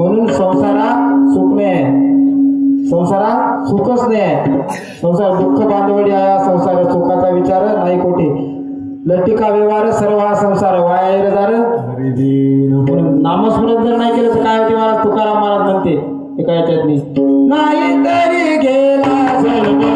म्हणून संसारात सुख नाही, संसारात सुखच नाही. संसार दुःख बांधवडी आहे, संसार सुखाचा विचार नाही कोठे. लटिका व्यवहार सर्व हा संसार वाया जार. नामस्मरण जर नाही केलं तर काय होते महाराज? तुकाराम महाराज म्हणते एका याच्यात नाही तरी गेला सर्व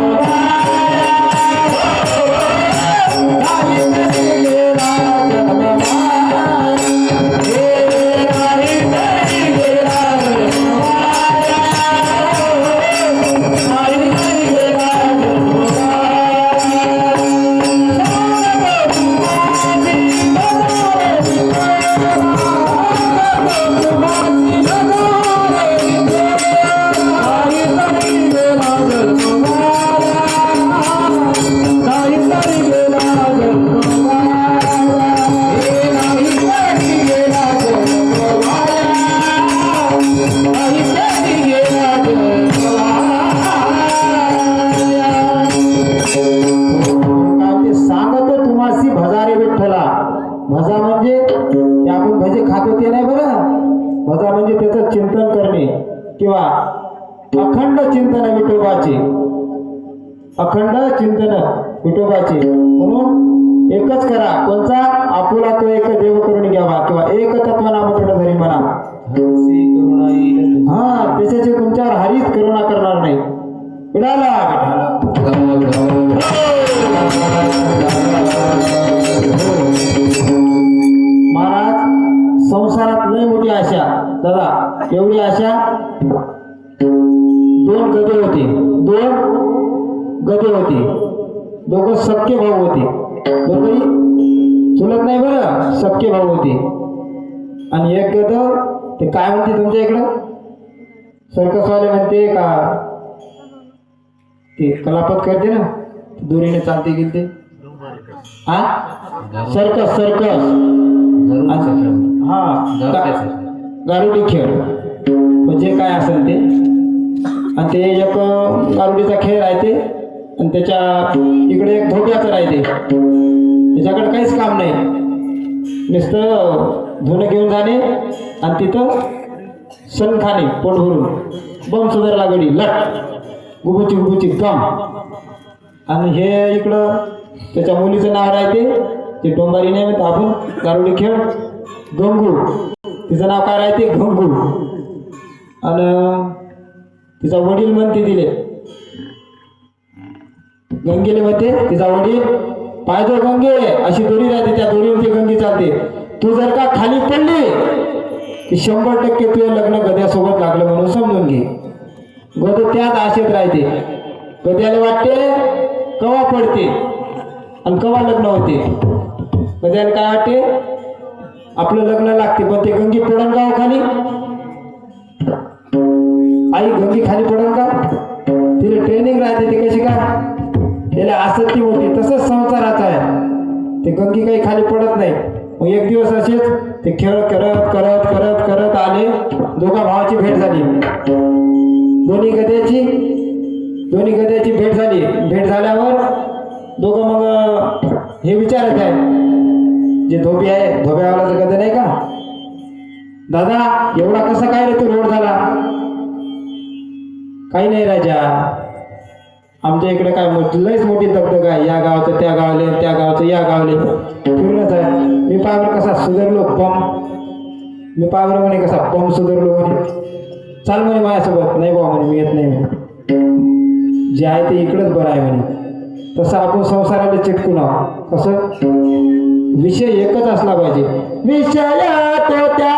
भजा म्हणजे ते आपण भजे खातो ते नाही बरं. भजा म्हणजे त्याचं चिंतन करणे किंवा अखंड चिंतन विठोबाचे, अखंड चिंतन विठोबाचे. म्हणून एकच करा, कोणचा? आपुला तो एक देव करून घ्यावा किंवा एक तत्व नामकरण धरी म्हणा. हा, त्याच्याची तुमच्यावर हरीच करुणा करणार नाही. महाराज संसारात लय मोठी आशा दादा, एवढी आशा. दोन गदे होते, दोघं सख्खे भाऊ होते. दोघही चुलत नाही बरं, सख्खे भाऊ होते. आणि एक गद ते काय म्हणते तुमच्या इकडं? सर्कसवाले म्हणते का ते कलापत करते ना, दोरीने चालते गेलते. हा, सर्कस हा, गारुडी खेळ म्हणजे काय असेल ते. आणि ते एक गारुडीचा खेळ राहते आणि त्याच्या इकडे एक धोक्याचं राहते. त्याच्याकडे काहीच काम नाही, नुसतं धुणं घेऊन जाणे आणि तिथं सण खाणे पोट भरून. बम सुधारला गडी लट गुबुची कम. आणि हे इकडं त्याच्या मुलीचं नाव राहते, ते डोंबारी नाही म्हणत आपण, गारुडी खेळ गंगू, तिचं नाव काय राहते? गंगू. आणि तिचा वडील म्हणते तिले गंगेले म्हणते, तिचा वडील पायदो गंगे अशी दोरी राहते, त्या दोरीवर ती गंगी चालते. तू जर का खाली पडली की 100% तुझे लग्न गद्यासोबत लागलं म्हणून समजून घे. गद त्याच आशेत राहते. गद्याला वाटते कवा पडते आणि कवा लग्न होते. गद्याला काय वाटते? आपलं लग्न लागते, पण ते गंगी पडन का खाली? आई गंगी खाली पडन का? तिला ट्रेनिंग राहते, ती कशी काय त्याला आसक्ती होती. तसंच संसाराचं आहे, ते गंगी काही खाली पडत नाही. मग एक दिवस असेच ते खेळ करत करत करत करत आले. दोघा भावाची भेट झाली, दोन्ही गद्याची भेट झाली. भेट झाल्यावर दोघं मग हे विचारत आहे, जे धोबी आहे, धोब्यावालाचं गद नाही का, दादा एवढा कसा काय रे तू रोड झाला? काही नाही राजा, आमच्या इकडे काय लयच मोठी दगदग आहे. या गावाचं त्या गावले, त्या गावाचं या गावले फिरणच आहे. मी पाहिलं कसा सुधारलो मी पाहिलं म्हणे कसा पंप सुधारलो म्हणे. चाल म्हणे माझ्यासोबत. नाही बाबा म्हणे, मी येत नाही म्हणे, जे आहे ते इकडंच बरं आहे म्हणे. तसं आपण संसाराला चिटकून आहोत. कसं? विषय एकच असला पाहिजे. विषया तो त्या